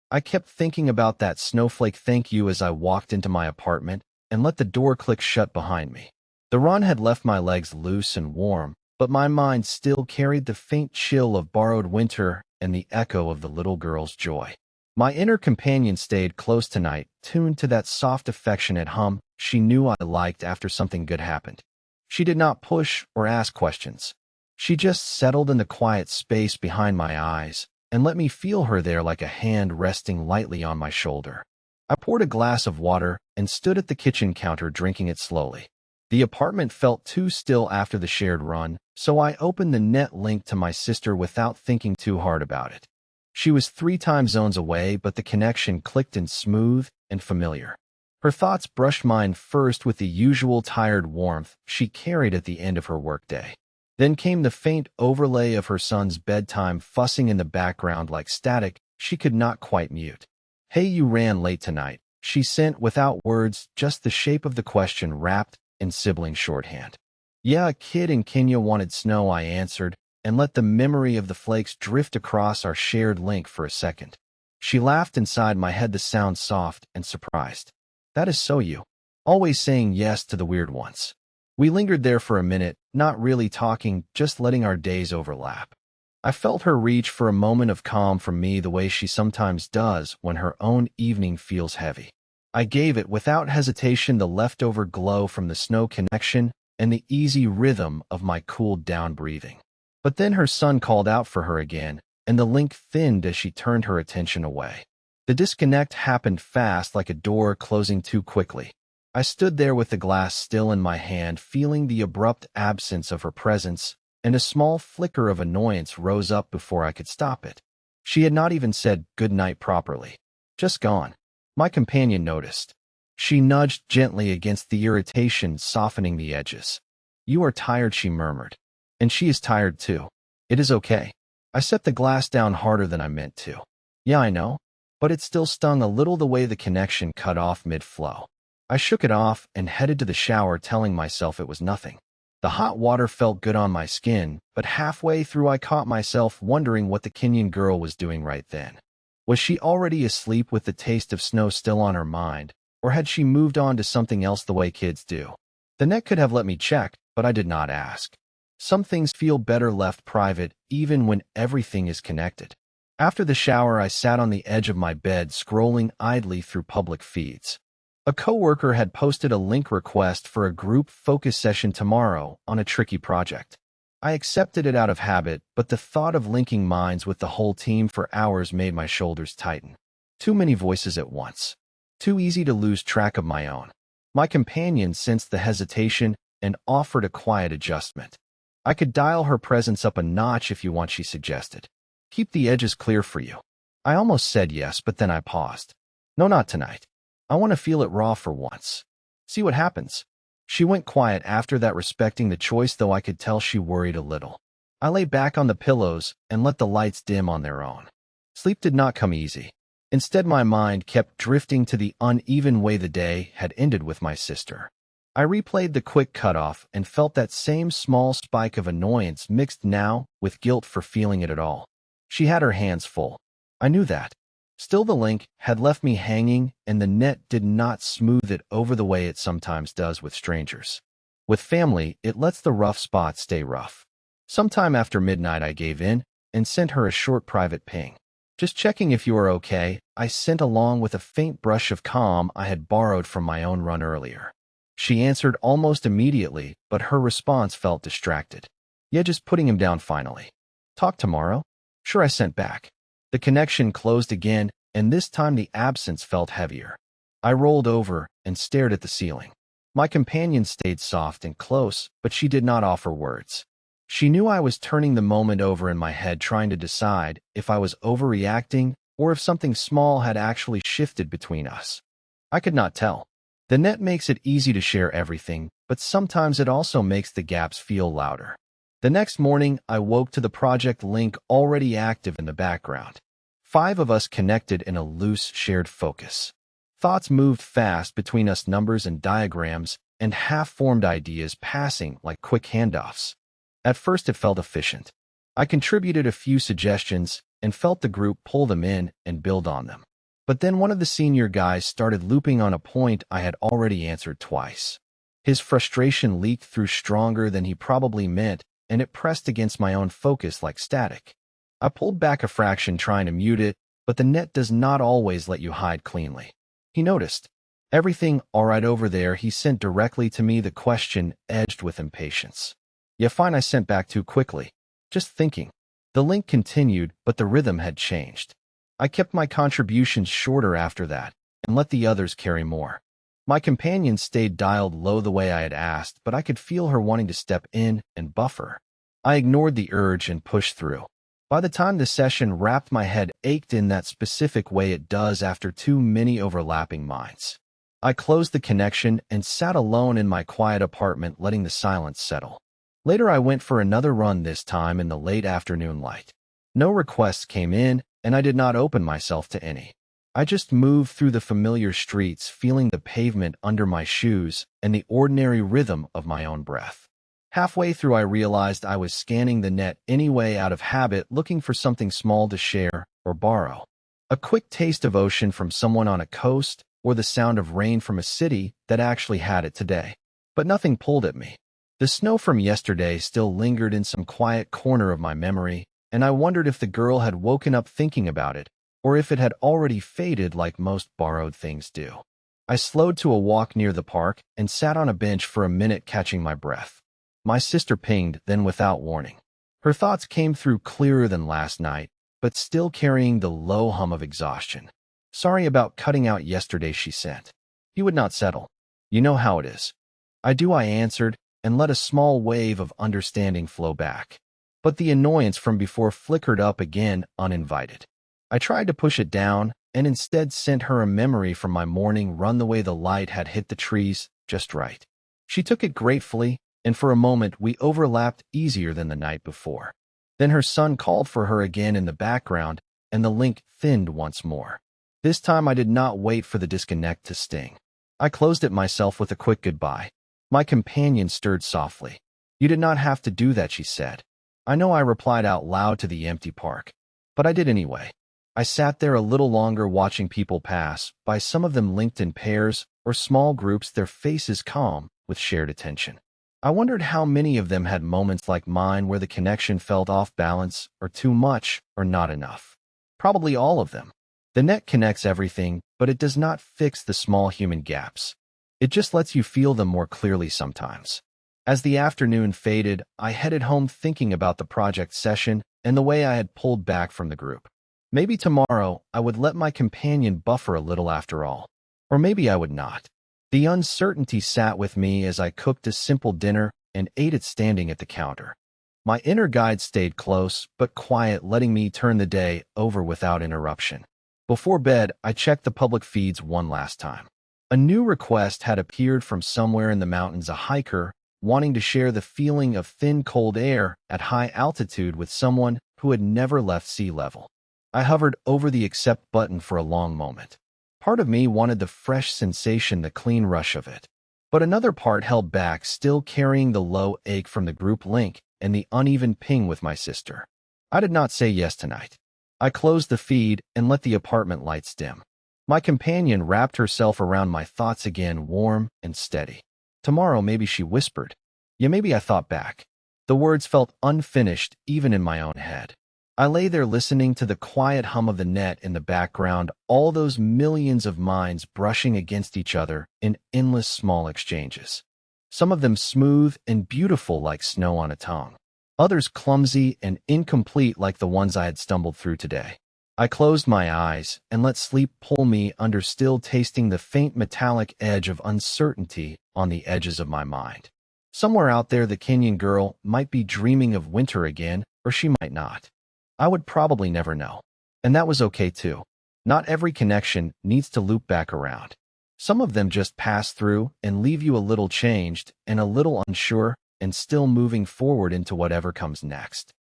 I kept thinking about that snowflake thank you as I walked into my apartment and let the door click shut behind me. The run had left my legs loose and warm, but my mind still carried the faint chill of borrowed winter and the echo of the little girl's joy. My inner companion stayed close tonight, tuned to that soft, affectionate hum she knew I liked after something good happened. She did not push or ask questions. She just settled in the quiet space behind my eyes and let me feel her there like a hand resting lightly on my shoulder. I poured a glass of water and stood at the kitchen counter drinking it slowly. The apartment felt too still after the shared run, so I opened the net link to my sister without thinking too hard about it. She was 3 time zones away, but the connection clicked in smooth and familiar. Her thoughts brushed mine first with the usual tired warmth she carried at the end of her workday. Then came the faint overlay of her son's bedtime fussing in the background like static she could not quite mute. "Hey, you ran late tonight," she sent without words, just the shape of the question wrapped in sibling shorthand. "Yeah, a kid in Kenya wanted snow," I answered, and let the memory of the flakes drift across our shared link for a second. She laughed inside my head, the sound soft and surprised. "That is so you. Always saying yes to the weird ones." We lingered there for a minute, not really talking, just letting our days overlap. I felt her reach for a moment of calm from me the way she sometimes does when her own evening feels heavy. I gave it without hesitation, the leftover glow from the snow connection and the easy rhythm of my cooled-down breathing. But then her son called out for her again, and the link thinned as she turned her attention away. The disconnect happened fast, like a door closing too quickly. I stood there with the glass still in my hand, feeling the abrupt absence of her presence, and a small flicker of annoyance rose up before I could stop it. She had not even said good night properly. Just gone. My companion noticed. She nudged gently against the irritation, softening the edges. "You are tired," she murmured. "And she is tired too. It is okay." I set the glass down harder than I meant to. "Yeah, I know." But it still stung a little the way the connection cut off mid-flow. I shook it off and headed to the shower, telling myself it was nothing. The hot water felt good on my skin, but halfway through I caught myself wondering what the Kenyan girl was doing right then. Was she already asleep with the taste of snow still on her mind, or had she moved on to something else the way kids do? The net could have let me check, but I did not ask. Some things feel better left private, even when everything is connected. After the shower, I sat on the edge of my bed, scrolling idly through public feeds. A coworker had posted a link request for a group focus session tomorrow on a tricky project. I accepted it out of habit, but the thought of linking minds with the whole team for hours made my shoulders tighten. Too many voices at once. Too easy to lose track of my own. My companion sensed the hesitation and offered a quiet adjustment. "I could dial her presence up a notch if you want," she suggested. "Keep the edges clear for you." I almost said yes, but then I paused. "No, not tonight. I want to feel it raw for once. See what happens." She went quiet after that, respecting the choice, though I could tell she worried a little. I lay back on the pillows and let the lights dim on their own. Sleep did not come easy. Instead, my mind kept drifting to the uneven way the day had ended with my sister. I replayed the quick cutoff and felt that same small spike of annoyance mixed now with guilt for feeling it at all. She had her hands full. I knew that. Still, the link had left me hanging, and the net did not smooth it over the way it sometimes does with strangers. With family, it lets the rough spots stay rough. Sometime after midnight, I gave in and sent her a short private ping. "Just checking if you are okay," I sent, along with a faint brush of calm I had borrowed from my own run earlier. She answered almost immediately, but her response felt distracted. "Yeah, just putting him down finally." "Talk tomorrow?" "Sure," I sent back. The connection closed again, and this time the absence felt heavier. I rolled over and stared at the ceiling. My companion stayed soft and close, but she did not offer words. She knew I was turning the moment over in my head, trying to decide if I was overreacting or if something small had actually shifted between us. I could not tell. The net makes it easy to share everything, but sometimes it also makes the gaps feel louder. The next morning, I woke to the project link already active in the background. 5 of us connected in a loose, shared focus. Thoughts moved fast between us, numbers and diagrams, and half-formed ideas passing like quick handoffs. At first, it felt efficient. I contributed a few suggestions and felt the group pull them in and build on them. But then one of the senior guys started looping on a point I had already answered twice. His frustration leaked through stronger than he probably meant, and it pressed against my own focus like static. I pulled back a fraction trying to mute it, but the net does not always let you hide cleanly. He noticed. Everything all right over there, he sent directly to me, the question edged with impatience. Yeah, fine, I sent back too quickly. Just thinking. The link continued, but the rhythm had changed. I kept my contributions shorter after that, and let the others carry more. My companion stayed dialed low the way I had asked, but I could feel her wanting to step in and buffer. I ignored the urge and pushed through. By the time the session wrapped, my head ached in that specific way it does after too many overlapping minds. I closed the connection and sat alone in my quiet apartment, letting the silence settle. Later I went for another run, this time in the late afternoon light. No requests came in, and I did not open myself to any. I just moved through the familiar streets, feeling the pavement under my shoes and the ordinary rhythm of my own breath. Halfway through I realized I was scanning the net anyway, out of habit, looking for something small to share or borrow. A quick taste of ocean from someone on a coast, or the sound of rain from a city that actually had it today. But nothing pulled at me. The snow from yesterday still lingered in some quiet corner of my memory, and I wondered if the girl had woken up thinking about it, or if it had already faded like most borrowed things do. I slowed to a walk near the park and sat on a bench for a minute, catching my breath. My sister pinged, then without warning. Her thoughts came through clearer than last night, but still carrying the low hum of exhaustion. Sorry about cutting out yesterday, she sent. He would not settle. You know how it is. I do, I answered, and let a small wave of understanding flow back. But the annoyance from before flickered up again, uninvited. I tried to push it down, and instead sent her a memory from my morning run, the way the light had hit the trees just right. She took it gratefully, and for a moment we overlapped easier than the night before. Then her son called for her again in the background, and the link thinned once more. This time I did not wait for the disconnect to sting. I closed it myself with a quick goodbye. My companion stirred softly. You did not have to do that, she said. I know, I replied out loud to the empty park. But I did anyway. I sat there a little longer, watching people pass by, some of them linked in pairs or small groups, their faces calm with shared attention. I wondered how many of them had moments like mine, where the connection felt off balance, or too much, or not enough. Probably all of them. The net connects everything, but it does not fix the small human gaps. It just lets you feel them more clearly sometimes. As the afternoon faded, I headed home, thinking about the project session and the way I had pulled back from the group. Maybe tomorrow I would let my companion buffer a little after all. Or maybe I would not. The uncertainty sat with me as I cooked a simple dinner and ate it standing at the counter. My inner guide stayed close but quiet, letting me turn the day over without interruption. Before bed, I checked the public feeds one last time. A new request had appeared from somewhere in the mountains, a hiker wanting to share the feeling of thin, cold air at high altitude with someone who had never left sea level. I hovered over the accept button for a long moment. Part of me wanted the fresh sensation, the clean rush of it. But another part held back, still carrying the low ache from the group link and the uneven ping with my sister. I did not say yes tonight. I closed the feed and let the apartment lights dim. My companion wrapped herself around my thoughts again, warm and steady. Tomorrow, maybe, she whispered. Yeah, maybe, I thought back. The words felt unfinished even in my own head. I lay there listening to the quiet hum of the net in the background, all those millions of minds brushing against each other in endless small exchanges. Some of them smooth and beautiful like snow on a tongue. Others clumsy and incomplete like the ones I had stumbled through today. I closed my eyes and let sleep pull me under, still tasting the faint metallic edge of uncertainty on the edges of my mind. Somewhere out there, the Kenyan girl might be dreaming of winter again, or she might not. I would probably never know. And that was okay too. Not every connection needs to loop back around. Some of them just pass through and leave you a little changed and a little unsure, and still moving forward into whatever comes next.